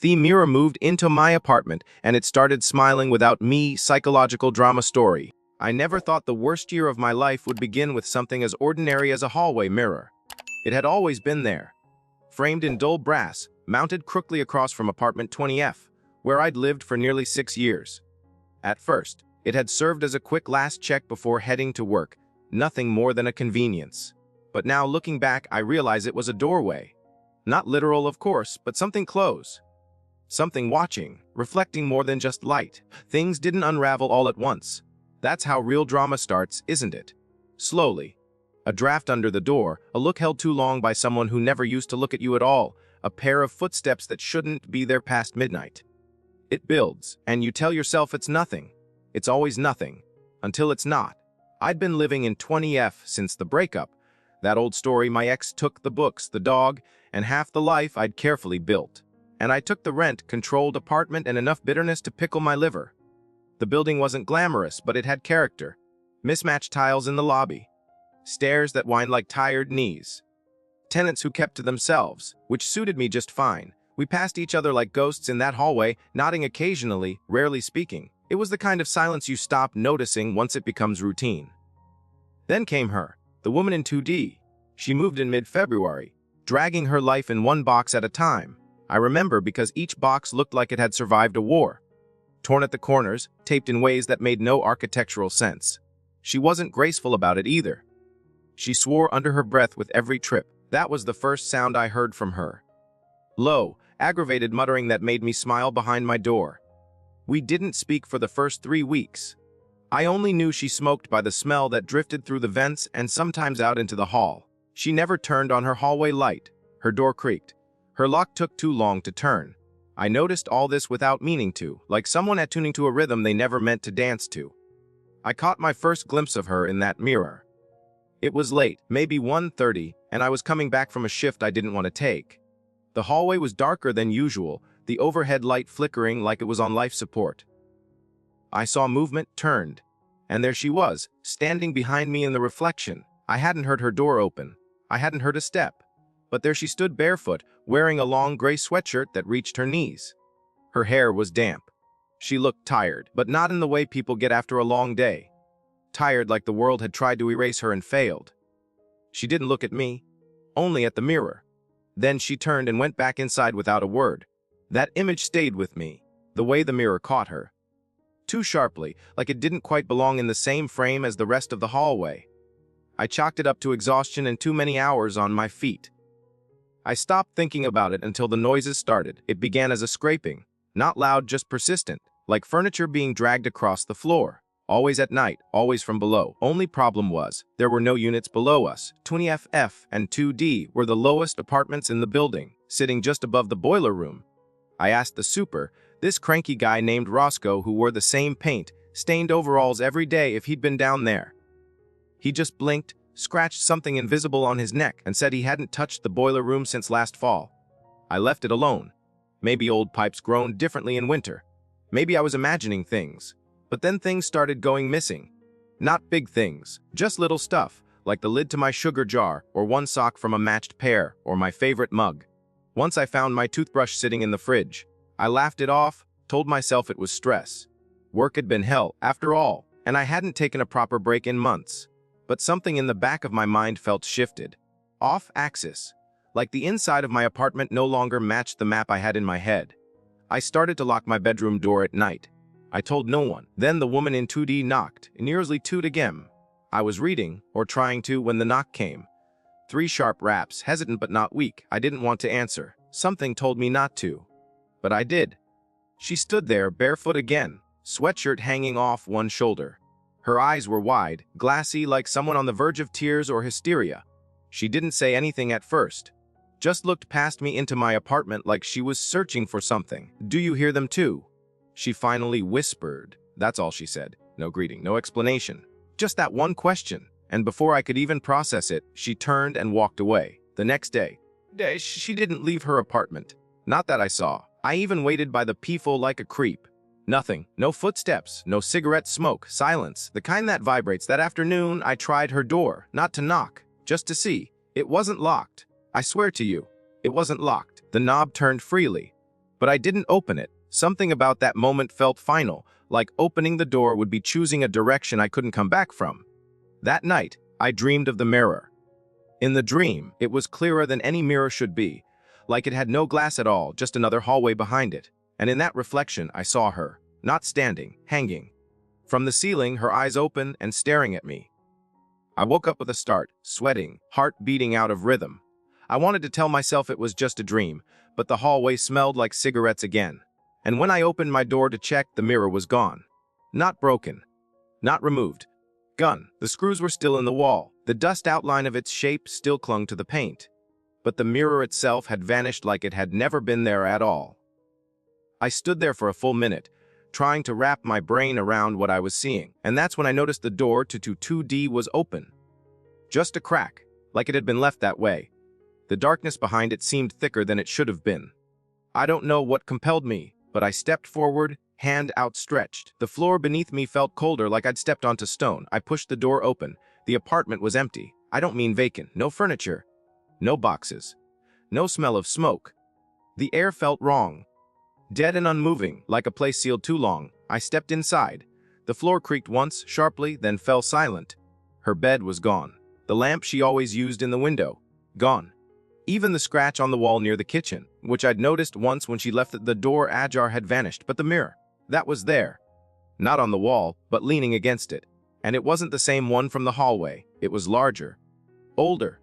The mirror moved into my apartment, and it started smiling without me. Psychological drama story. I never thought the worst year of my life would begin with something as ordinary as a hallway mirror. It had always been there, framed in dull brass, mounted crookedly across from apartment 20F, where I'd lived for nearly 6 years. At first, it had served as a quick last check before heading to work, nothing more than a convenience. But now looking back, I realize it was a doorway. Not literal, of course, but something close. Something watching, reflecting more than just light. Things didn't unravel all at once. That's how real drama starts, isn't it? Slowly. A draft under the door, a look held too long by someone who never used to look at you at all, a pair of footsteps that shouldn't be there past midnight. It builds, and you tell yourself it's nothing. It's always nothing, until it's not. I'd been living in 20F since the breakup. That old story, my ex took the books, the dog, and half the life I'd carefully built. And I took the rent-controlled apartment and enough bitterness to pickle my liver. The building wasn't glamorous, but it had character. Mismatched tiles in the lobby. Stairs that whined like tired knees. Tenants who kept to themselves, which suited me just fine. We passed each other like ghosts in that hallway, nodding occasionally, rarely speaking. It was the kind of silence you stop noticing once it becomes routine. Then came her, the woman in 2D. She moved in mid-February, dragging her life in one box at a time. I remember because each box looked like it had survived a war. Torn at the corners, taped in ways that made no architectural sense. She wasn't graceful about it either. She swore under her breath with every trip. That was the first sound I heard from her. Low, aggravated muttering that made me smile behind my door. We didn't speak for the first 3 weeks. I only knew she smoked by the smell that drifted through the vents and sometimes out into the hall. She never turned on her hallway light. Her door creaked. Her lock took too long to turn. I noticed all this without meaning to, like someone attuning to a rhythm they never meant to dance to. I caught my first glimpse of her in that mirror. It was late, maybe 1:30, and I was coming back from a shift I didn't want to take. The hallway was darker than usual, the overhead light flickering like it was on life support. I saw movement, turned, and there she was, standing behind me in the reflection. I hadn't heard her door open. I hadn't heard a step. But there she stood barefoot, wearing a long gray sweatshirt that reached her knees. Her hair was damp. She looked tired, but not in the way people get after a long day. Tired like the world had tried to erase her and failed. She didn't look at me, only at the mirror. Then she turned and went back inside without a word. That image stayed with me, the way the mirror caught her. Too sharply, like it didn't quite belong in the same frame as the rest of the hallway. I chalked it up to exhaustion and too many hours on my feet. I stopped thinking about it until the noises started. It began as a scraping, not loud, just persistent, like furniture being dragged across the floor. Always at night, always from below. Only problem was, there were no units below us. 20F and 2D were the lowest apartments in the building, sitting just above the boiler room. I asked the super, this cranky guy named Roscoe who wore the same paint, stained overalls every day, if he'd been down there. He just blinked, scratched something invisible on his neck, and said he hadn't touched the boiler room since last fall. I left it alone. Maybe old pipes groaned differently in winter. Maybe I was imagining things. But then things started going missing. Not big things, just little stuff, like the lid to my sugar jar, or one sock from a matched pair, or my favorite mug. Once I found my toothbrush sitting in the fridge. I laughed it off, told myself it was stress. Work had been hell, after all, and I hadn't taken a proper break in months. But something in the back of my mind felt shifted. Off axis. Like the inside of my apartment no longer matched the map I had in my head. I started to lock my bedroom door at night. I told no one. Then the woman in 2D knocked, nearly 2 again. I was reading, or trying to, when the knock came. 3 sharp raps, hesitant but not weak. I didn't want to answer. Something told me not to. But I did. She stood there, barefoot again, sweatshirt hanging off one shoulder. Her eyes were wide, glassy, like someone on the verge of tears or hysteria. She didn't say anything at first. Just looked past me into my apartment like she was searching for something. Do you hear them too? She finally whispered. That's all she said. No greeting, no explanation. Just that one question. And before I could even process it, she turned and walked away. The next day, she didn't leave her apartment. Not that I saw. I even waited by the peephole like a creep. Nothing. No footsteps, no cigarette smoke, silence. The kind that vibrates. That afternoon, I tried her door, not to knock, just to see. It wasn't locked. I swear to you, it wasn't locked. The knob turned freely. But I didn't open it. Something about that moment felt final, like opening the door would be choosing a direction I couldn't come back from. That night, I dreamed of the mirror. In the dream, it was clearer than any mirror should be, like it had no glass at all, just another hallway behind it. And in that reflection, I saw her, not standing, hanging. From the ceiling, her eyes open and staring at me. I woke up with a start, sweating, heart beating out of rhythm. I wanted to tell myself it was just a dream, but the hallway smelled like cigarettes again. And when I opened my door to check, the mirror was gone. Not broken. Not removed. Gone. The screws were still in the wall. The dust outline of its shape still clung to the paint. But the mirror itself had vanished like it had never been there at all. I stood there for a full minute, trying to wrap my brain around what I was seeing, and that's when I noticed the door to 2D was open. Just a crack, like it had been left that way. The darkness behind it seemed thicker than it should have been. I don't know what compelled me, but I stepped forward, hand outstretched. The floor beneath me felt colder, like I'd stepped onto stone. I pushed the door open. The apartment was empty. I don't mean vacant. No furniture. No boxes. No smell of smoke. The air felt wrong. Dead and unmoving, like a place sealed too long. I stepped inside. The floor creaked once, sharply, then fell silent. Her bed was gone. The lamp she always used in the window. Gone. Even the scratch on the wall near the kitchen, which I'd noticed once when she left the door ajar, had vanished. But the mirror, that was there. Not on the wall, but leaning against it. And it wasn't the same one from the hallway. It was larger. Older.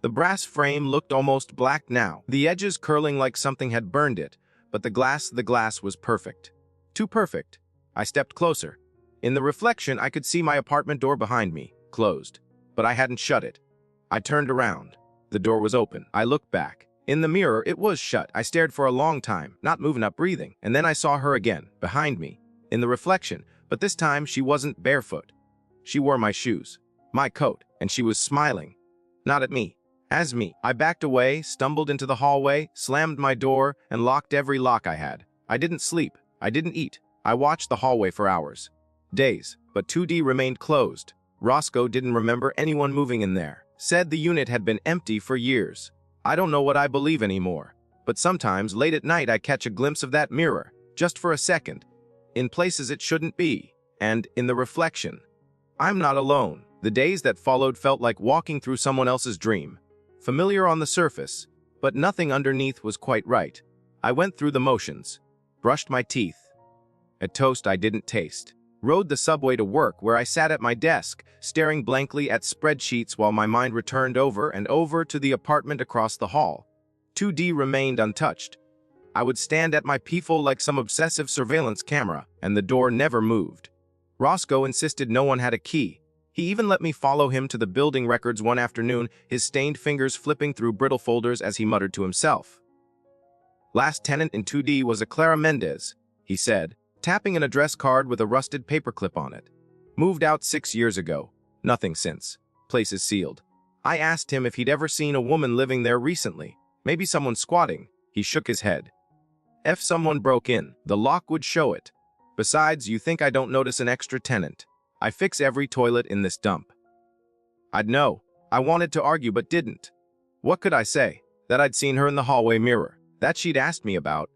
The brass frame looked almost black now, the edges curling like something had burned it. But the glass was perfect. Too perfect. I stepped closer. In the reflection, I could see my apartment door behind me, closed. But I hadn't shut it. I turned around. The door was open. I looked back. In the mirror, it was shut. I stared for a long time, not moving up, breathing. And then I saw her again, behind me, in the reflection. But this time, she wasn't barefoot. She wore my shoes, my coat, and she was smiling. Not at me. As me. I backed away, stumbled into the hallway, slammed my door, and locked every lock I had. I didn't sleep. I didn't eat. I watched the hallway for hours. Days. But 2D remained closed. Roscoe didn't remember anyone moving in there. Said the unit had been empty for years. I don't know what I believe anymore. But sometimes, late at night, I catch a glimpse of that mirror, just for a second, in places it shouldn't be, and in the reflection. I'm not alone. The days that followed felt like walking through someone else's dream. Familiar on the surface, but nothing underneath was quite right. I went through the motions, brushed my teeth. A toast I didn't taste. Rode the subway to work, where I sat at my desk, staring blankly at spreadsheets while my mind returned over and over to the apartment across the hall. 2D remained untouched. I would stand at my peephole like some obsessive surveillance camera, and the door never moved. Roscoe insisted no one had a key. He even let me follow him to the building records one afternoon, his stained fingers flipping through brittle folders as he muttered to himself. Last tenant in 2D was a Clara Mendez, he said, tapping an address card with a rusted paperclip on it. Moved out 6 years ago. Nothing since. Place is sealed. I asked him if he'd ever seen a woman living there recently. Maybe someone squatting. He shook his head. If someone broke in, the lock would show it. Besides, you think I don't notice an extra tenant? I fix every toilet in this dump. I'd know. I wanted to argue but didn't. What could I say? That I'd seen her in the hallway mirror. That she'd asked me about.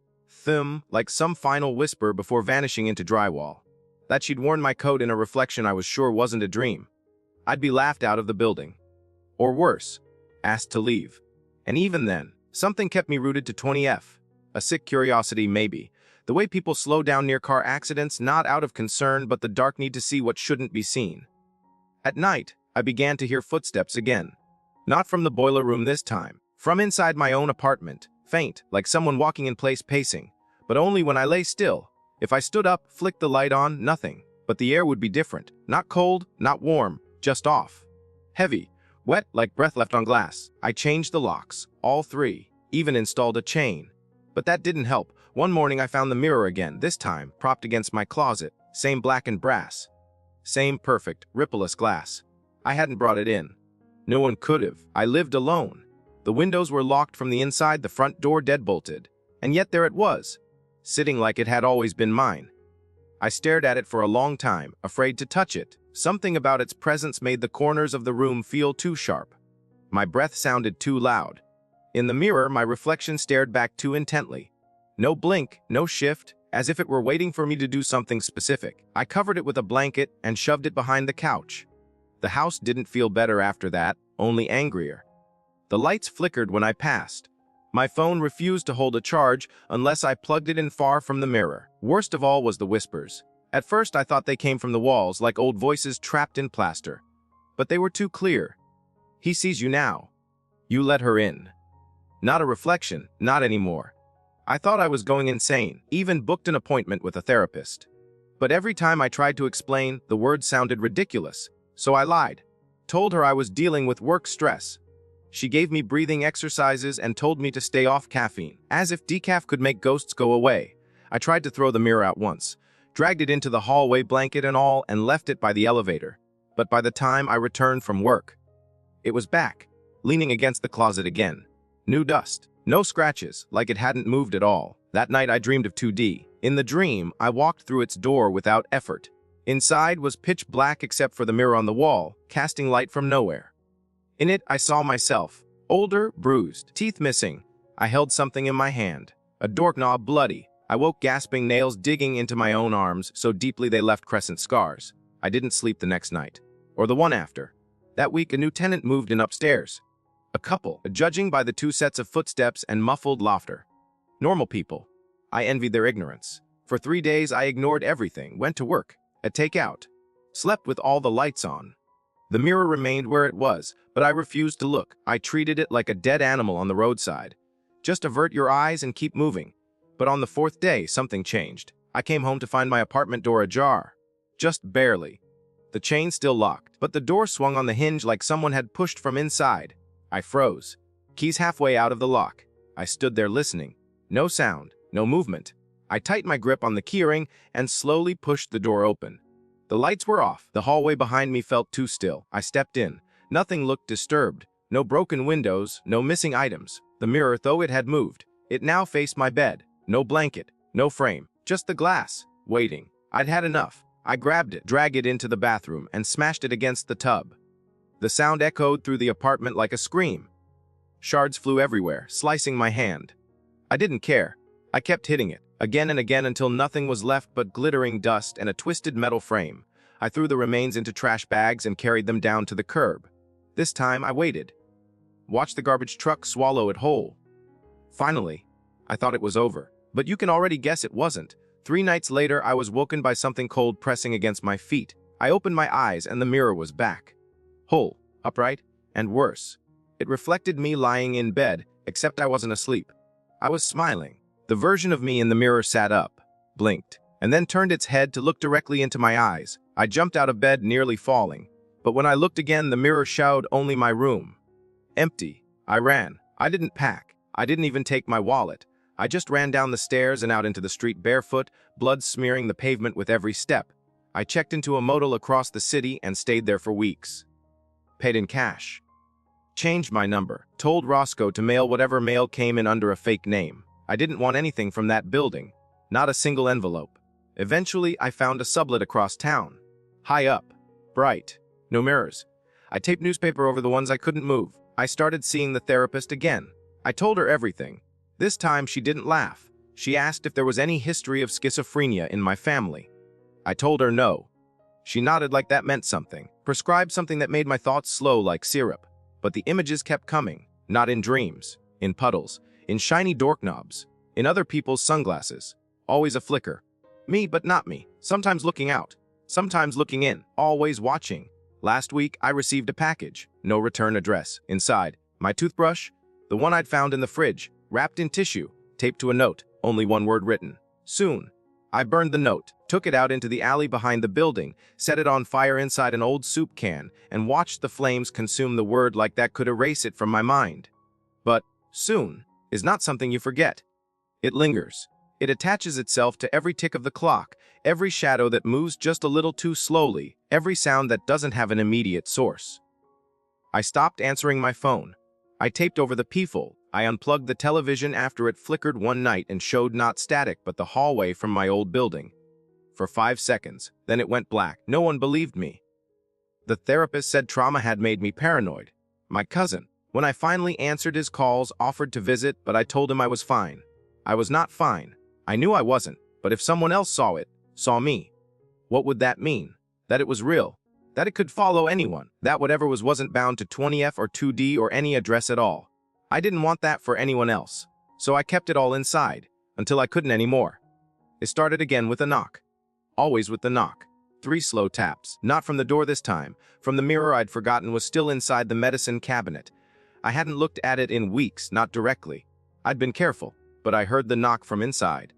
Like some final whisper before vanishing into drywall. That she'd worn my coat in a reflection I was sure wasn't a dream. I'd be laughed out of the building. Or worse, asked to leave. And even then, something kept me rooted to 20F. A sick curiosity, maybe. The way people slow down near car accidents, not out of concern, but the dark need to see what shouldn't be seen. At night, I began to hear footsteps again. Not from the boiler room this time. From inside my own apartment. Faint, like someone walking in place pacing. But only when I lay still. If I stood up, flicked the light on, nothing. But the air would be different. Not cold, not warm, just off. Heavy, wet, like breath left on glass. I changed the locks, all 3, even installed a chain. But that didn't help. One morning I found the mirror again, this time propped against my closet. Same blackened brass. Same perfect, rippleless glass. I hadn't brought it in. No one could have. I lived alone. The windows were locked from the inside, the front door deadbolted. And yet there it was, sitting like it had always been mine. I stared at it for a long time, afraid to touch it. Something about its presence made the corners of the room feel too sharp. My breath sounded too loud. In the mirror, my reflection stared back too intently. No blink, no shift, as if it were waiting for me to do something specific. I covered it with a blanket and shoved it behind the couch. The house didn't feel better after that, only angrier. The lights flickered when I passed. My phone refused to hold a charge unless I plugged it in far from the mirror. Worst of all was the whispers. At first I thought they came from the walls, like old voices trapped in plaster. But they were too clear. He sees you now. You let her in. Not a reflection, not anymore. I thought I was going insane, even booked an appointment with a therapist. But every time I tried to explain, the words sounded ridiculous. So I lied. Told her I was dealing with work stress. She gave me breathing exercises and told me to stay off caffeine, as if decaf could make ghosts go away. I tried to throw the mirror out once, dragged it into the hallway, blanket and all, and left it by the elevator. But by the time I returned from work, it was back, leaning against the closet again. New dust. No scratches, like it hadn't moved at all. That night I dreamed of 2D. In the dream, I walked through its door without effort. Inside was pitch black except for the mirror on the wall, casting light from nowhere. In it, I saw myself. Older, bruised, teeth missing. I held something in my hand. A doorknob, bloody. I woke gasping, nails digging into my own arms so deeply they left crescent scars. I didn't sleep the next night. Or the one after. That week, a new tenant moved in upstairs. A couple, judging by the 2 sets of footsteps and muffled laughter. Normal people. I envied their ignorance. For 3 days, I ignored everything, went to work, at takeout, slept with all the lights on. The mirror remained where it was, but I refused to look. I treated it like a dead animal on the roadside. Just avert your eyes and keep moving. But on the 4th day, something changed. I came home to find my apartment door ajar. Just barely. The chain still locked, but the door swung on the hinge like someone had pushed from inside. I froze. Keys halfway out of the lock. I stood there listening. No sound, no movement. I tightened my grip on the keyring and slowly pushed the door open. The lights were off. The hallway behind me felt too still. I stepped in. Nothing looked disturbed. No broken windows, no missing items. The mirror, though it had moved, it now faced my bed. No blanket, no frame, just the glass, waiting. I'd had enough. I grabbed it, dragged it into the bathroom, and smashed it against the tub. The sound echoed through the apartment like a scream. Shards flew everywhere, slicing my hand. I didn't care. I kept hitting it, again and again until nothing was left but glittering dust and a twisted metal frame. I threw the remains into trash bags and carried them down to the curb. This time I waited. Watched the garbage truck swallow it whole. Finally, I thought it was over. But you can already guess it wasn't. 3 nights later, I was woken by something cold pressing against my feet. I opened my eyes and the mirror was back. Whole, upright, and worse. It reflected me lying in bed, except I wasn't asleep. I was smiling. The version of me in the mirror sat up, blinked, and then turned its head to look directly into my eyes. I jumped out of bed, nearly falling. But when I looked again, the mirror showed only my room. Empty. I ran. I didn't pack. I didn't even take my wallet. I just ran down the stairs and out into the street barefoot, blood smearing the pavement with every step. I checked into a motel across the city and stayed there for weeks. Paid in cash. Changed my number. Told Roscoe to mail whatever mail came in under a fake name. I didn't want anything from that building. Not a single envelope. Eventually, I found a sublet across town. High up. Bright. No mirrors. I taped newspaper over the ones I couldn't move. I started seeing the therapist again. I told her everything. This time, she didn't laugh. She asked if there was any history of schizophrenia in my family. I told her no. She nodded like that meant something. Prescribed something that made my thoughts slow like syrup. But the images kept coming. Not in dreams. In puddles. In shiny doorknobs. In other people's sunglasses. Always a flicker. Me, but not me. Sometimes looking out. Sometimes looking in. Always watching. Last week, I received a package. No return address. Inside, my toothbrush, the one I'd found in the fridge, wrapped in tissue, taped to a note, only one word written. Soon. I burned the note, took it out into the alley behind the building, set it on fire inside an old soup can, and watched the flames consume the word like that could erase it from my mind. But soon is not something you forget. It lingers. It attaches itself to every tick of the clock, every shadow that moves just a little too slowly, every sound that doesn't have an immediate source. I stopped answering my phone. I taped over the peephole. I unplugged the television after it flickered one night and showed not static but the hallway from my old building. For 5 seconds, then it went black. No one believed me. The therapist said trauma had made me paranoid. My cousin, when I finally answered his calls, offered to visit, but I told him I was fine. I was not fine. I knew I wasn't, but if someone else saw it, saw me, what would that mean? That it was real. That it could follow anyone. That whatever wasn't bound to 20F or 2D or any address at all. I didn't want that for anyone else. So I kept it all inside, until I couldn't anymore. It started again with a knock. Always with the knock. 3 slow taps. Not from the door this time. From the mirror I'd forgotten was still inside the medicine cabinet. I hadn't looked at it in weeks, not directly. I'd been careful, but I heard the knock from inside.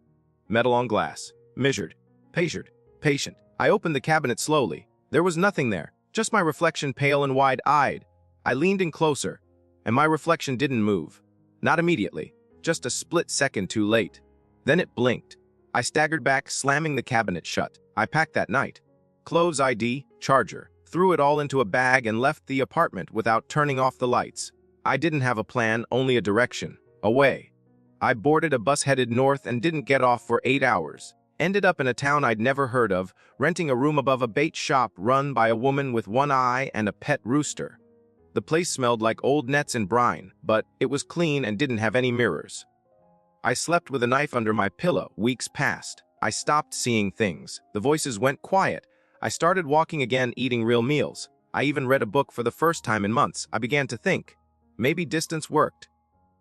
Metal on glass. Measured. Patient. I opened the cabinet slowly. There was nothing there, just my reflection pale and wide-eyed. I leaned in closer, and my reflection didn't move. Not immediately, just a split second too late. Then it blinked. I staggered back, slamming the cabinet shut. I packed that night. Clothes, ID, charger. Threw it all into a bag and left the apartment without turning off the lights. I didn't have a plan, only a direction. Away. I boarded a bus headed north and didn't get off for 8 hours. Ended up in a town I'd never heard of, renting a room above a bait shop run by a woman with one eye and a pet rooster. The place smelled like old nets and brine, but it was clean and didn't have any mirrors. I slept with a knife under my pillow. Weeks passed. I stopped seeing things. The voices went quiet. I started walking again, eating real meals. I even read a book for the first time in months. I began to think. Maybe distance worked.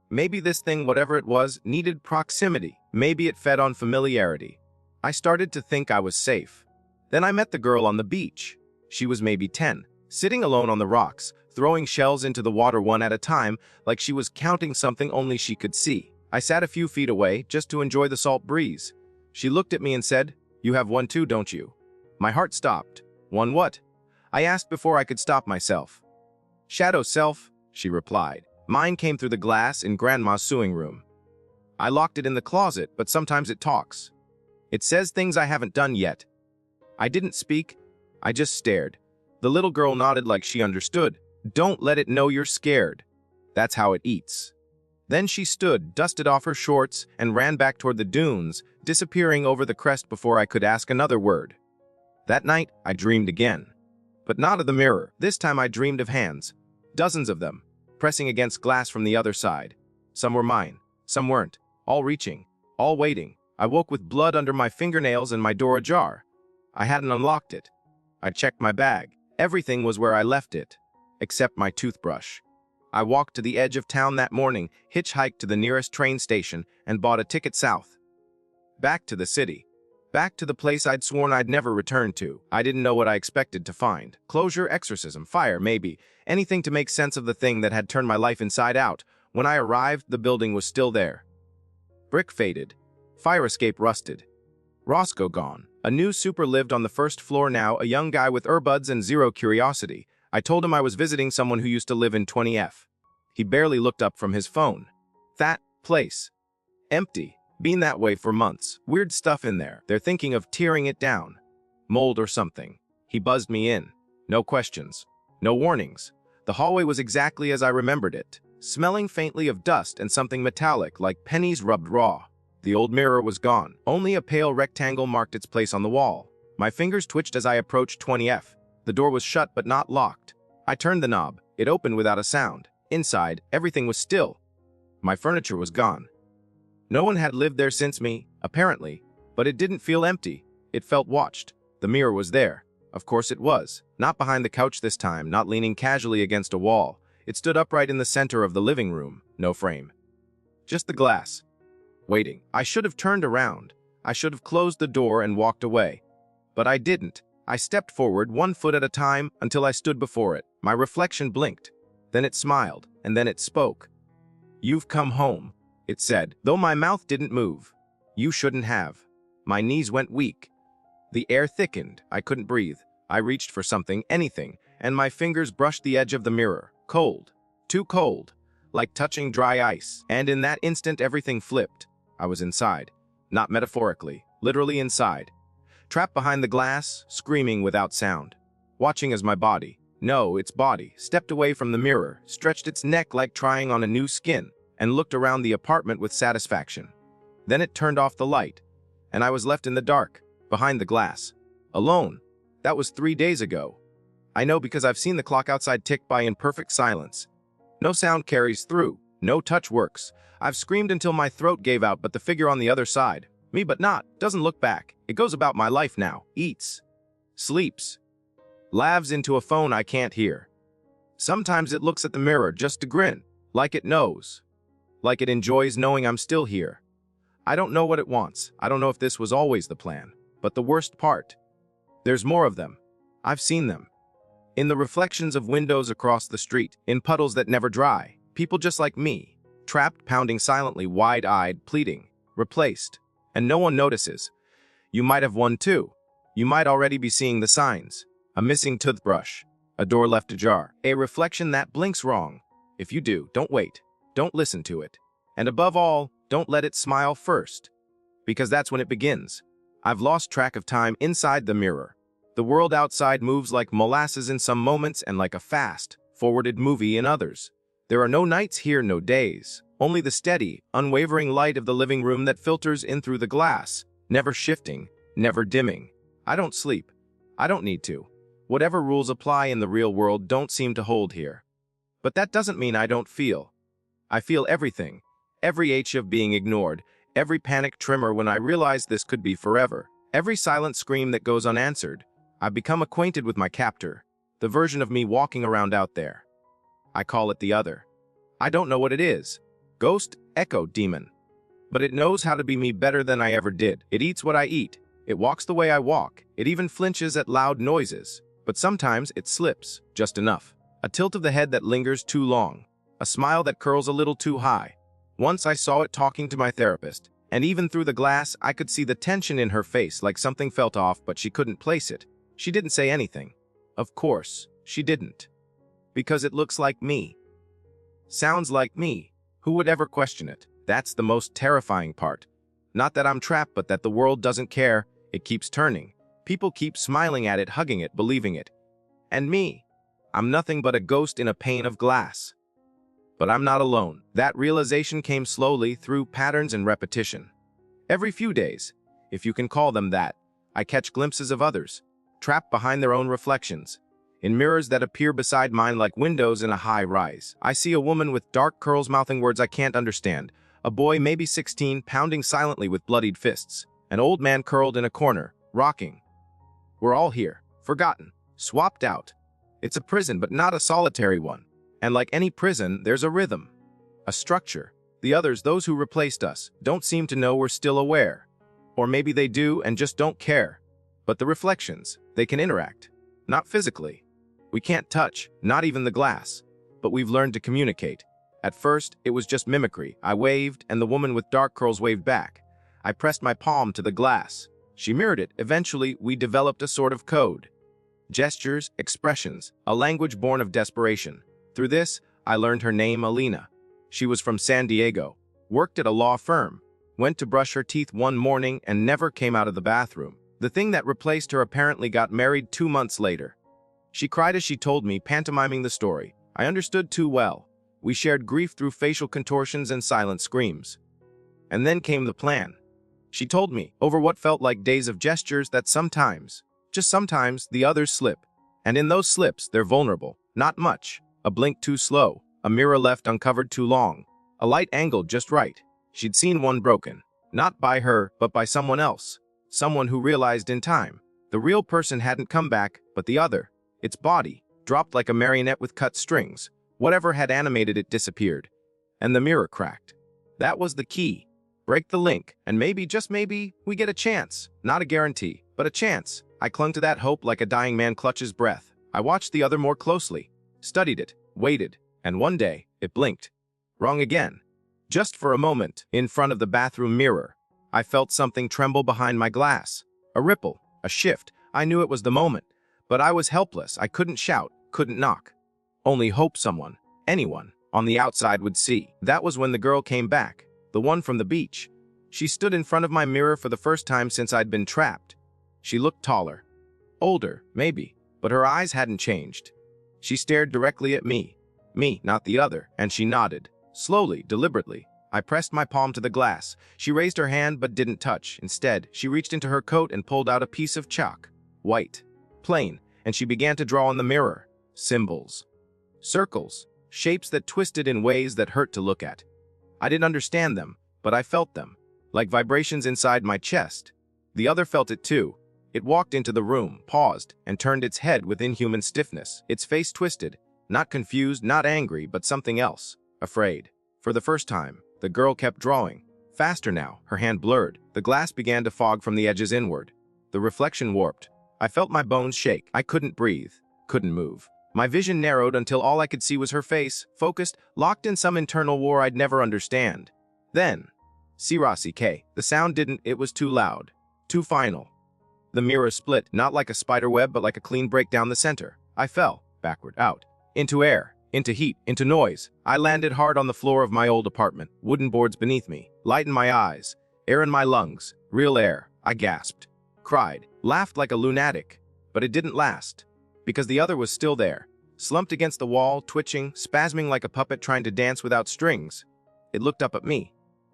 Maybe this thing, whatever it was, needed proximity. Maybe it fed on familiarity. I started to think I was safe. Then I met the girl on the beach. She was maybe 10, sitting alone on the rocks, throwing shells into the water one at a time, like she was counting something only she could see. I sat a few feet away, just to enjoy the salt breeze. She looked at me and said, "You have one too, don't you?" My heart stopped. "One what?" I asked before I could stop myself. "Shadow self," she replied. "Mine came through the glass in Grandma's sewing room. I locked it in the closet, but sometimes it talks. It says things I haven't done yet." I didn't speak. I just stared. The little girl nodded like she understood. "Don't let it know you're scared. That's how it eats." Then she stood, dusted off her shorts, and ran back toward the dunes, disappearing over the crest before I could ask another word. That night, I dreamed again. But not of the mirror. This time I dreamed of hands. Dozens of them, pressing against glass from the other side. Some were mine. Some weren't. All reaching. All waiting. I woke with blood under my fingernails and my door ajar. I hadn't unlocked it. I checked my bag. Everything was where I left it, except my toothbrush. I walked to the edge of town that morning, hitchhiked to the nearest train station, and bought a ticket south. Back to the city. Back to the place I'd sworn I'd never return to. I didn't know what I expected to find. Closure, exorcism, fire, maybe. Anything to make sense of the thing that had turned my life inside out. When I arrived, the building was still there. Brick faded. Fire escape rusted. Roscoe gone. A new super lived on the first floor now, a young guy with earbuds and zero curiosity. I told him I was visiting someone who used to live in 20F. He barely looked up from his phone. That place. Empty. Been that way for months. Weird stuff in there. They're thinking of tearing it down. Mold or something. He buzzed me in. No questions. No warnings. The hallway was exactly as I remembered it. Smelling faintly of dust and something metallic like pennies rubbed raw. The old mirror was gone. Only a pale rectangle marked its place on the wall. My fingers twitched as I approached 20F. The door was shut but not locked. I turned the knob. It opened without a sound. Inside, everything was still. My furniture was gone. No one had lived there since me, apparently, but it didn't feel empty. It felt watched. The mirror was there. Of course it was. Not behind the couch this time, not leaning casually against a wall. It stood upright in the center of the living room. No frame. Just the glass. Waiting. I should have turned around. I should have closed the door and walked away. But I didn't. I stepped forward, 1 foot at a time, until I stood before it. My reflection blinked. Then it smiled, and then it spoke. "You've come home," it said, though my mouth didn't move. "You shouldn't have." My knees went weak. The air thickened. I couldn't breathe. I reached for something, anything, and my fingers brushed the edge of the mirror. Cold. Too cold. Like touching dry ice. And in that instant, everything flipped. I was inside. Not metaphorically. Literally inside. Trapped behind the glass, screaming without sound. Watching as my body, no, its body, stepped away from the mirror, stretched its neck like trying on a new skin, and looked around the apartment with satisfaction. Then it turned off the light, and I was left in the dark, behind the glass. Alone. That was 3 days ago. I know because I've seen the clock outside tick by in perfect silence. No sound carries through. No touch works. I've screamed until my throat gave out, but the figure on the other side, me but not, doesn't look back. It goes about my life now, eats, sleeps, laughs into a phone I can't hear. Sometimes it looks at the mirror just to grin, like it knows, like it enjoys knowing I'm still here. I don't know what it wants. I don't know if this was always the plan. But the worst part, there's more of them. I've seen them. In the reflections of windows across the street, in puddles that never dry, people just like me, trapped, pounding silently, wide-eyed, pleading, replaced, and no one notices. You might have one too. You might already be seeing the signs. A missing toothbrush, a door left ajar, a reflection that blinks wrong. If you do, don't wait. Don't listen to it. And above all, don't let it smile first, because that's when it begins. I've lost track of time inside the mirror. The world outside moves like molasses in some moments and like a fast, forwarded movie in others. There are no nights here, no days, only the steady, unwavering light of the living room that filters in through the glass, never shifting, never dimming. I don't sleep. I don't need to. Whatever rules apply in the real world don't seem to hold here. But that doesn't mean I don't feel. I feel everything, every ache of being ignored, every panic tremor when I realize this could be forever, every silent scream that goes unanswered. I've become acquainted with my captor, the version of me walking around out there. I call it the other. I don't know what it is. Ghost, echo, demon. But it knows how to be me better than I ever did. It eats what I eat. It walks the way I walk. It even flinches at loud noises. But sometimes it slips, just enough. A tilt of the head that lingers too long. A smile that curls a little too high. Once I saw it talking to my therapist, and even through the glass I could see the tension in her face, like something felt off, but she couldn't place it. She didn't say anything. Of course, she didn't. Because it looks like me. Sounds like me. Who would ever question it? That's the most terrifying part. Not that I'm trapped, but that the world doesn't care. It keeps turning. People keep smiling at it, hugging it, believing it. And me? I'm nothing but a ghost in a pane of glass. But I'm not alone. That realization came slowly through patterns and repetition. Every few days, if you can call them that, I catch glimpses of others, trapped behind their own reflections, in mirrors that appear beside mine like windows in a high rise. I see a woman with dark curls mouthing words I can't understand, a boy maybe 16 pounding silently with bloodied fists, an old man curled in a corner, rocking. We're all here, forgotten, swapped out. It's a prison, but not a solitary one. And like any prison, there's a rhythm, a structure. The others, those who replaced us, don't seem to know we're still aware. Or maybe they do and just don't care. But the reflections, they can interact. Not physically. We can't touch, not even the glass. But we've learned to communicate. At first, it was just mimicry. I waved, and the woman with dark curls waved back. I pressed my palm to the glass. She mirrored it. Eventually, we developed a sort of code. Gestures, expressions, a language born of desperation. Through this, I learned her name, Alina. She was from San Diego, worked at a law firm, went to brush her teeth one morning and never came out of the bathroom. The thing that replaced her apparently got married 2 months later. She cried as she told me, pantomiming the story. I understood too well. We shared grief through facial contortions and silent screams. And then came the plan. She told me, over what felt like days of gestures, that sometimes, just sometimes, the others slip. And in those slips, they're vulnerable. Not much. A blink too slow. A mirror left uncovered too long. A light angled just right. She'd seen one broken. Not by her, but by someone else. Someone who realized in time. The real person hadn't come back, but the other. Its body, dropped like a marionette with cut strings. Whatever had animated it disappeared. And the mirror cracked. That was the key. Break the link, and maybe, just maybe, we get a chance. Not a guarantee, but a chance. I clung to that hope like a dying man clutches breath. I watched the other more closely. Studied it, waited, and one day, it blinked. Wrong again. Just for a moment, in front of the bathroom mirror, I felt something tremble behind my glass. A ripple, a shift. I knew it was the moment. But I was helpless. I couldn't shout, couldn't knock. Only hope someone, anyone, on the outside would see. That was when the girl came back, the one from the beach. She stood in front of my mirror for the first time since I'd been trapped. She looked taller. Older, maybe, but her eyes hadn't changed. She stared directly at me. Me, not the other, and she nodded. Slowly, deliberately. I pressed my palm to the glass. She raised her hand but didn't touch. Instead, she reached into her coat and pulled out a piece of chalk. White. Plain. And she began to draw on the mirror. Symbols. Circles. shapes that twisted in ways that hurt to look at. I didn't understand them, but I felt them, like vibrations inside my chest. The other felt it too. It walked into the room, paused, and turned its head with inhuman stiffness. Its face twisted, not confused, not angry, but something else, afraid. For the first time, the girl kept drawing. Faster now, her hand blurred. The glass began to fog from the edges inward. The reflection warped. I felt my bones shake. I couldn't breathe, couldn't move. My vision narrowed until all I could see was her face, focused, locked in some internal war I'd never understand. Then, C-R-O-C-K. The sound didn't, it was too loud, too final. The mirror split, not like a spider web, but like a clean break down the center. I fell, backward, out, into air, into heat, into noise. I landed hard on the floor of my old apartment, wooden boards beneath me, light in my eyes, air in my lungs, real air. I gasped, cried, laughed like a lunatic, but it didn't last. Because the other was still there, slumped against the wall, twitching, spasming like a puppet trying to dance without strings. It looked up at me,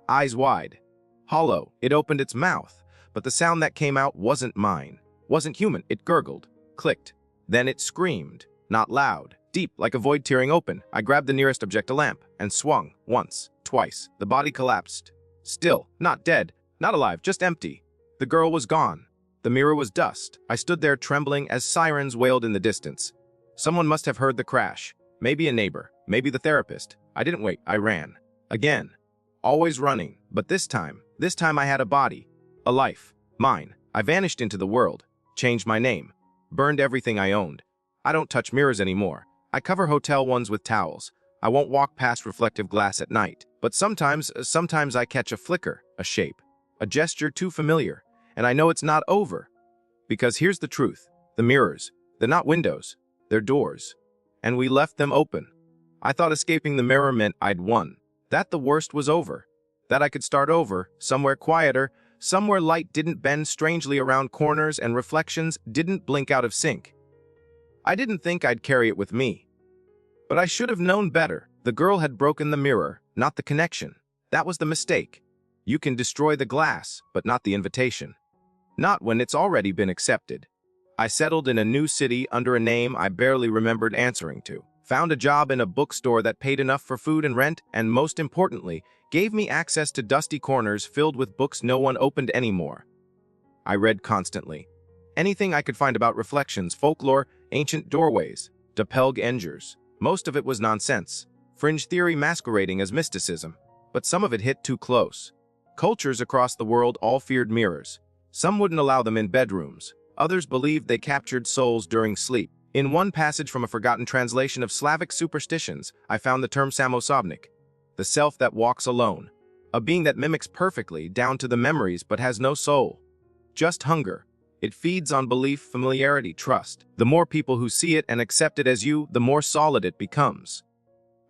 eyes wide, hollow. It opened its mouth, but the sound that came out wasn't mine, wasn't human. It gurgled, clicked. Then it screamed, not loud, deep, like a void tearing open. I grabbed the nearest object, a lamp, and swung, once, twice. The body collapsed. Still, not dead, not alive, just empty. The girl was gone. The mirror was dust. I stood there trembling as sirens wailed in the distance. Someone must have heard the crash. Maybe a neighbor, maybe the therapist. I didn't wait, I ran. Again. Always running, but this time I had a body, a life, mine. I vanished into the world, changed my name, burned everything I owned. I don't touch mirrors anymore. I cover hotel ones with towels. I won't walk past reflective glass at night. But sometimes I catch a flicker, a shape, a gesture too familiar. And I know it's not over. Because here's the truth. The mirrors, they're not windows, they're doors. And we left them open. I thought escaping the mirror meant I'd won. That the worst was over. That I could start over, somewhere quieter, somewhere light didn't bend strangely around corners and reflections didn't blink out of sync. I didn't think I'd carry it with me. But I should have known better. The girl had broken the mirror, not the connection. That was the mistake. You can destroy the glass, but not the invitation. Not when it's already been accepted. I settled in a new city under a name I barely remembered answering to. Found a job in a bookstore that paid enough for food and rent, and most importantly, gave me access to dusty corners filled with books no one opened anymore. I read constantly. Anything I could find about reflections, folklore, ancient doorways, doppelgangers. Most of it was nonsense. Fringe theory masquerading as mysticism. But some of it hit too close. Cultures across the world all feared mirrors. Some wouldn't allow them in bedrooms. Others believed they captured souls during sleep. In one passage from a forgotten translation of Slavic superstitions, I found the term samosobnik, the self that walks alone, a being that mimics perfectly down to the memories but has no soul. Just hunger. It feeds on belief, familiarity, trust. The more people who see it and accept it as you, the more solid it becomes.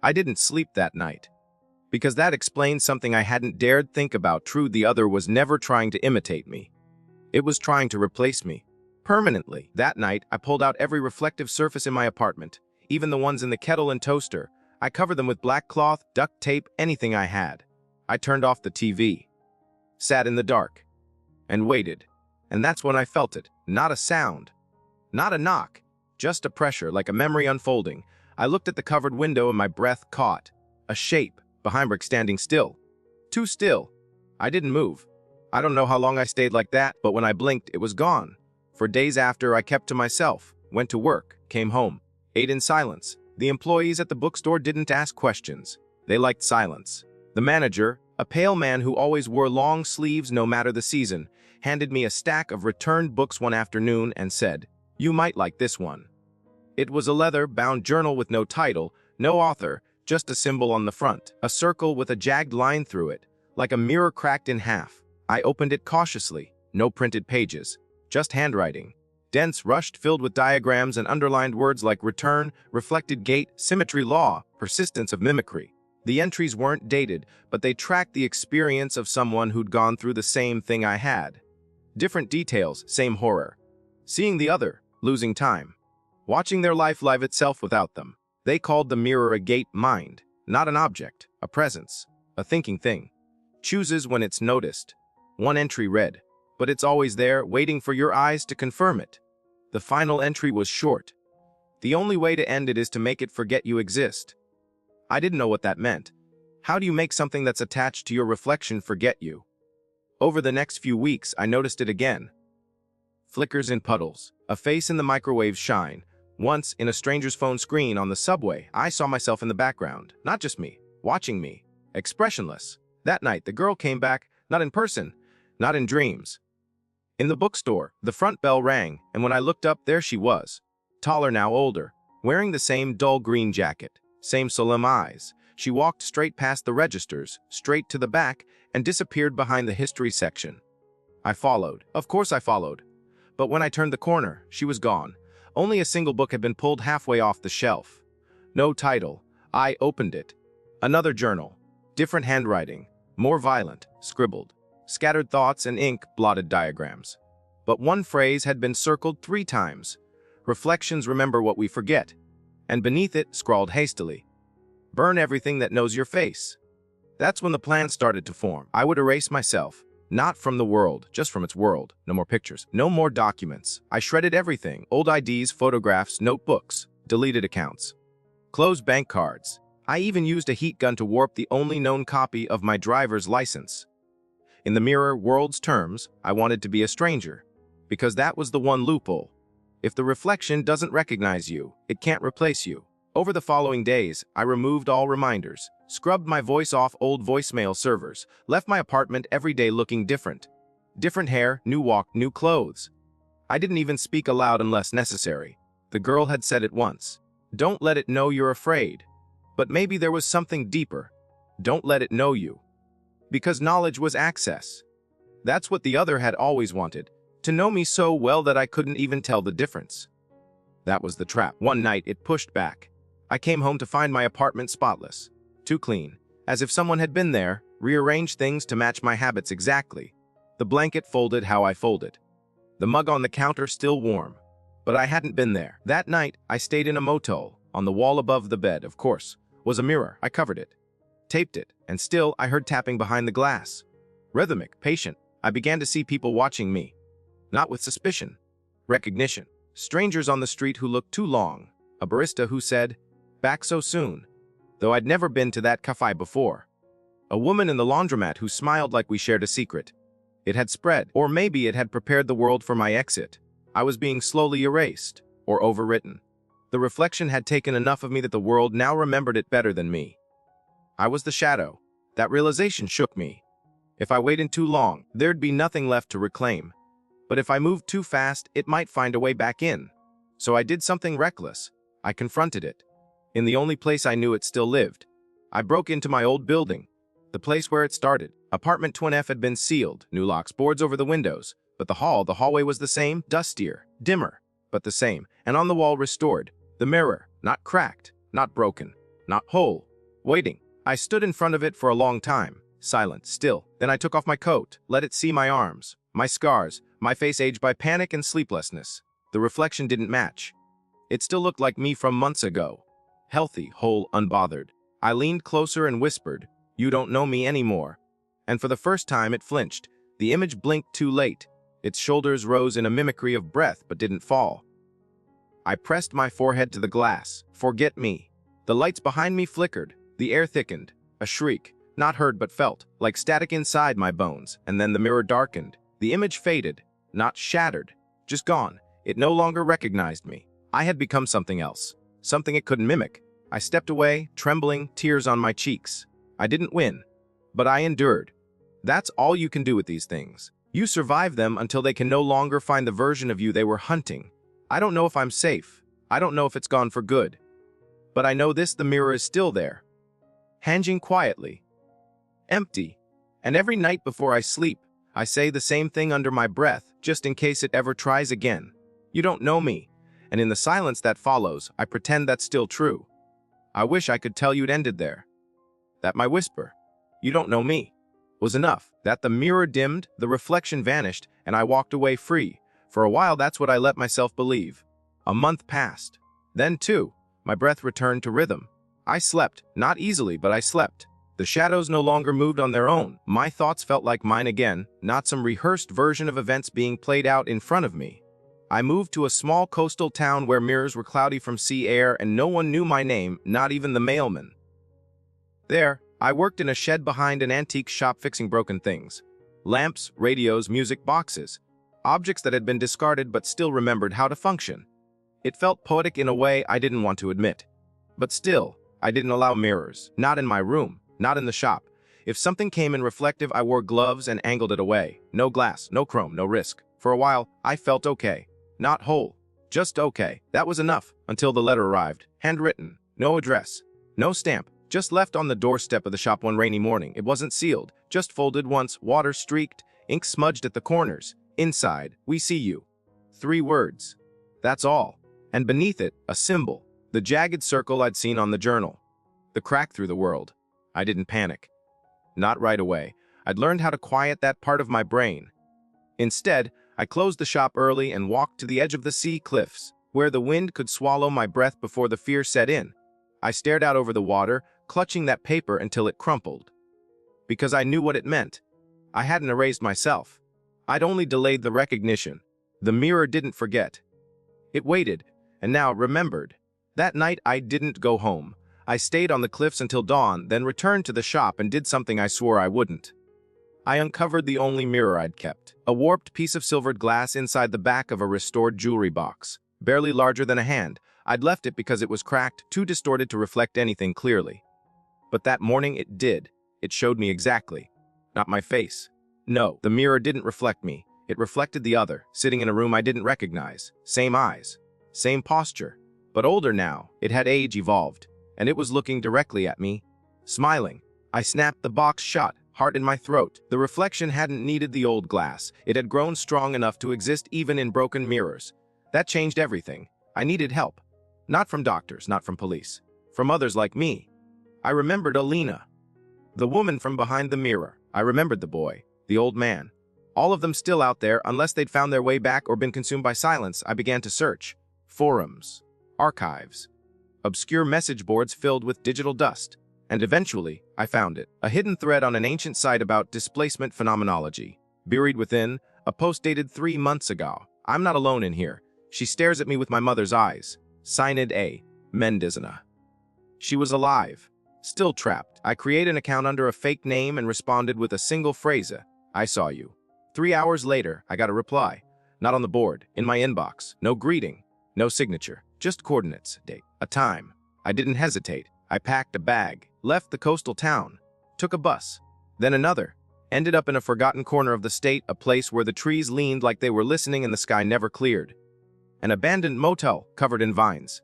I didn't sleep that night. Because that explains something I hadn't dared think about. True, the other was never trying to imitate me. It was trying to replace me. Permanently. That night, I pulled out every reflective surface in my apartment, even the ones in the kettle and toaster. I covered them with black cloth, duct tape, anything I had. I turned off the TV, sat in the dark, and waited. And that's when I felt it. Not a sound, not a knock, just a pressure, like a memory unfolding. I looked at the covered window and my breath caught. A shape, behind brick, standing still. Too still. I didn't move. I don't know how long I stayed like that, but when I blinked, it was gone. For days after, I kept to myself, went to work, came home, ate in silence. The employees at the bookstore didn't ask questions. They liked silence. The manager, a pale man who always wore long sleeves no matter the season, handed me a stack of returned books one afternoon and said, "You might like this one." It was a leather-bound journal with no title, no author, just a symbol on the front, a circle with a jagged line through it, like a mirror cracked in half. I opened it cautiously. No printed pages. Just handwriting. Dense, rushed, filled with diagrams and underlined words like return, reflected gate, symmetry law, persistence of mimicry. The entries weren't dated, but they tracked the experience of someone who'd gone through the same thing I had. Different details, same horror. Seeing the other, losing time. Watching their life live itself without them. They called the mirror a gate mind, not an object, a presence, a thinking thing. Chooses when it's noticed. One entry read, "But it's always there, waiting for your eyes to confirm it." The final entry was short. "The only way to end it is to make it forget you exist." I didn't know what that meant. How do you make something that's attached to your reflection forget you? Over the next few weeks, I noticed it again. Flickers in puddles, a face in the microwave shine. Once, in a stranger's phone screen on the subway, I saw myself in the background. Not just me, watching me, expressionless. That night, the girl came back, not in person, not in dreams. In the bookstore, the front bell rang, and when I looked up, there she was. Taller now, older, wearing the same dull green jacket, same solemn eyes. She walked straight past the registers, straight to the back, and disappeared behind the history section. I followed. Of course I followed. But when I turned the corner, she was gone. Only a single book had been pulled halfway off the shelf. No title. I opened it. Another journal. Different handwriting. More violent, scribbled. Scattered thoughts and ink blotted diagrams. But one phrase had been circled 3 times. Reflections remember what we forget. And beneath it, scrawled hastily, burn everything that knows your face. That's when the plan started to form. I would erase myself. Not from the world, just from its world. No more pictures. No more documents. I shredded everything. Old IDs, photographs, notebooks, deleted accounts. Closed bank cards. I even used a heat gun to warp the only known copy of my driver's license. In the mirror world's terms, I wanted to be a stranger, because that was the one loophole. If the reflection doesn't recognize you, it can't replace you. Over the following days, I removed all reminders, scrubbed my voice off old voicemail servers, left my apartment every day looking different. Different hair, new walk, new clothes. I didn't even speak aloud unless necessary. The girl had said it once. Don't let it know you're afraid. But maybe there was something deeper. Don't let it know you. Because knowledge was access. That's what the other had always wanted, to know me so well that I couldn't even tell the difference. That was the trap. One night, it pushed back. I came home to find my apartment spotless, too clean, as if someone had been there, rearranged things to match my habits exactly. The blanket folded how I folded. The mug on the counter still warm. But I hadn't been there. That night, I stayed in a motel. On the wall above the bed, of course, was a mirror. I covered it, taped it, and still I heard tapping behind the glass. Rhythmic, patient. I began to see people watching me. Not with suspicion. Recognition. Strangers on the street who looked too long. A barista who said, back so soon. Though I'd never been to that cafe before. A woman in the laundromat who smiled like we shared a secret. It had spread, or maybe it had prepared the world for my exit. I was being slowly erased, or overwritten. The reflection had taken enough of me that the world now remembered it better than me. I was the shadow. That realization shook me. If I waited too long, there'd be nothing left to reclaim. But if I moved too fast, it might find a way back in. So I did something reckless. I confronted it. In the only place I knew it still lived. I broke into my old building, the place where it started. Apartment 2F had been sealed, new locks, boards over the windows. But the hallway was the same, dustier, dimmer, but the same. And on the wall restored, the mirror, not cracked, not broken, not whole, waiting. I stood in front of it for a long time, silent, still. Then I took off my coat, let it see my arms, my scars, my face aged by panic and sleeplessness. The reflection didn't match. It still looked like me from months ago. Healthy, whole, unbothered. I leaned closer and whispered, you don't know me anymore. And for the first time it flinched. The image blinked too late. Its shoulders rose in a mimicry of breath but didn't fall. I pressed my forehead to the glass. Forget me. The lights behind me flickered. The air thickened. A shriek, not heard but felt, like static inside my bones. And then the mirror darkened. The image faded, not shattered, just gone. It no longer recognized me. I had become something else. Something it couldn't mimic. I stepped away, trembling, tears on my cheeks. I didn't win, but I endured. That's all you can do with these things. You survive them until they can no longer find the version of you they were hunting. I don't know if I'm safe. I don't know if it's gone for good. But I know this, the mirror is still there. Hanging quietly. Empty. And every night before I sleep, I say the same thing under my breath, just in case it ever tries again. You don't know me. And in the silence that follows, I pretend that's still true. I wish I could tell you it ended there. That my whisper, you don't know me, was enough. That the mirror dimmed, the reflection vanished, and I walked away free. For a while, that's what I let myself believe. A month passed. Then, too, my breath returned to rhythm. I slept, not easily, but I slept. The shadows no longer moved on their own. My thoughts felt like mine again, not some rehearsed version of events being played out in front of me. I moved to a small coastal town where mirrors were cloudy from sea air and no one knew my name, not even the mailman. There, I worked in a shed behind an antique shop fixing broken things. Lamps, radios, music boxes. Objects that had been discarded but still remembered how to function. It felt poetic in a way I didn't want to admit. But still, I didn't allow mirrors. Not in my room, not in the shop. If something came in reflective, I wore gloves and angled it away. No glass, no chrome, no risk. For a while, I felt okay. Not whole. Just okay. That was enough, until the letter arrived. Handwritten. No address. No stamp. Just left on the doorstep of the shop one rainy morning. It wasn't sealed. Just folded once, water streaked, ink smudged at the corners. Inside, "We see you." 3 words. That's all. And beneath it, a symbol. The jagged circle I'd seen on the journal. The crack through the world. I didn't panic. Not right away. I'd learned how to quiet that part of my brain. Instead, I closed the shop early and walked to the edge of the sea cliffs, where the wind could swallow my breath before the fear set in. I stared out over the water, clutching that paper until it crumpled. Because I knew what it meant. I hadn't erased myself. I'd only delayed the recognition. The mirror didn't forget. It waited, and now remembered. That night I didn't go home. I stayed on the cliffs until dawn, then returned to the shop and did something I swore I wouldn't. I uncovered the only mirror I'd kept, a warped piece of silvered glass inside the back of a restored jewelry box, barely larger than a hand. I'd left it because it was cracked, too distorted to reflect anything clearly. But that morning it did. It showed me exactly. Not my face. No, the mirror didn't reflect me. It reflected the other, sitting in a room I didn't recognize. Same eyes. Same posture. But older now, it had age evolved, and it was looking directly at me, smiling. I snapped the box shut, heart in my throat. The reflection hadn't needed the old glass. It had grown strong enough to exist even in broken mirrors. That changed everything. I needed help. Not from doctors, not from police. From others like me. I remembered Alina. The woman from behind the mirror. I remembered the boy. The old man. All of them still out there, unless they'd found their way back or been consumed by silence. I began to search. Forums. Archives. Obscure message boards filled with digital dust. And eventually, I found it. A hidden thread on an ancient site about displacement phenomenology. Buried within, a post dated 3 months ago. I'm not alone in here. She stares at me with my mother's eyes. Signed A. Mendizana. She was alive. Still trapped. I created an account under a fake name and responded with a single phrase. I saw you. 3 hours later, I got a reply. Not on the board. In my inbox. No greeting. No signature. Just coordinates, date, a time. I didn't hesitate. I packed a bag, left the coastal town, took a bus, then another, ended up in a forgotten corner of the state, a place where the trees leaned like they were listening and the sky never cleared. An abandoned motel covered in vines.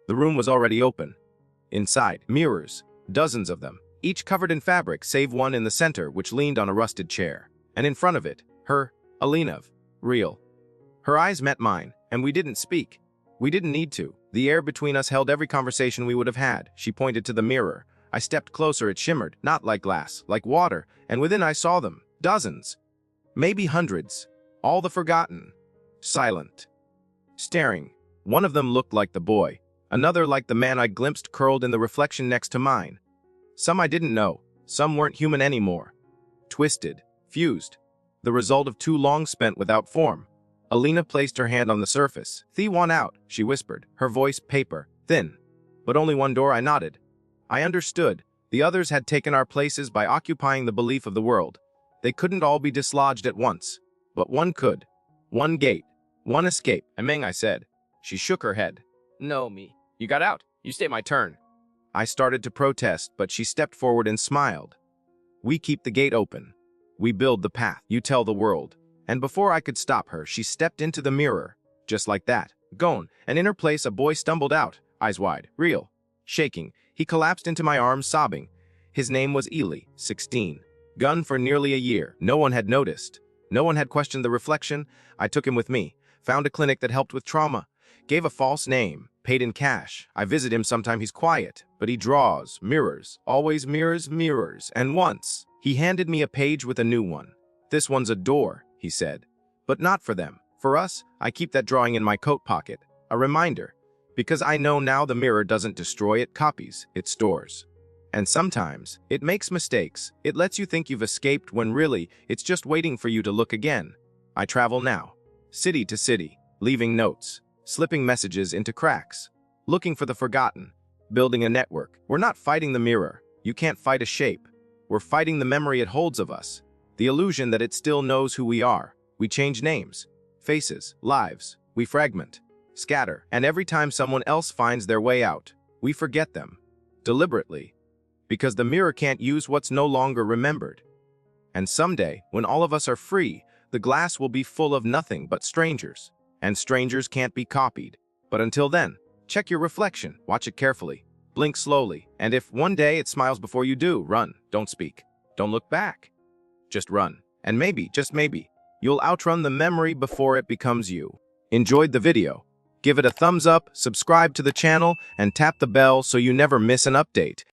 The room was already open. Inside, mirrors, dozens of them, each covered in fabric save one in the center which leaned on a rusted chair. And in front of it, her, Alinov, real. Her eyes met mine, and we didn't speak. We didn't need to. The air between us held every conversation we would have had. She pointed to the mirror. I stepped closer. It shimmered, not like glass, like water, and within I saw them. Dozens. Maybe hundreds. All the forgotten. Silent. Staring. One of them looked like the boy. Another like the man I glimpsed curled in the reflection next to mine. Some I didn't know. Some weren't human anymore. Twisted. Fused. The result of too long spent without form. Alina placed her hand on the surface. "The one out," she whispered, her voice paper, thin. But only one door. I nodded. I understood. The others had taken our places by occupying the belief of the world. They couldn't all be dislodged at once. But one could. One gate. One escape. "Meng," I said. She shook her head. "No, me. You got out. You stay my turn." I started to protest, but she stepped forward and smiled. "We keep the gate open. We build the path. You tell the world." And before I could stop her, she stepped into the mirror. Just like that. Gone. And in her place, a boy stumbled out, eyes wide, real. Shaking, he collapsed into my arms, sobbing. His name was Ely, 16. Gone for nearly a year. No one had noticed. No one had questioned the reflection. I took him with me. Found a clinic that helped with trauma. Gave a false name. Paid in cash. I visit him sometime. He's quiet, but he draws. Mirrors. Always mirrors, mirrors. And once, he handed me a page with a new one. "This one's a door," he said. "But not for them. For us, I keep that drawing in my coat pocket. A reminder. Because I know now the mirror doesn't destroy, it copies, it stores. And sometimes, it makes mistakes. It lets you think you've escaped when really, it's just waiting for you to look again. I travel now. City to city. Leaving notes. Slipping messages into cracks. Looking for the forgotten. Building a network. We're not fighting the mirror. You can't fight a shape. We're fighting the memory it holds of us, the illusion that it still knows who we are. We change names, faces, lives. We fragment, scatter, and every time someone else finds their way out, we forget them, deliberately, because the mirror can't use what's no longer remembered. And someday, when all of us are free, the glass will be full of nothing but strangers, and strangers can't be copied. But until then, check your reflection, watch it carefully, blink slowly, and if one day it smiles before you do, run, don't speak, don't look back. Just run, and maybe, just maybe, you'll outrun the memory before it becomes you. Enjoyed the video? Give it a thumbs up, subscribe to the channel, and tap the bell so you never miss an update.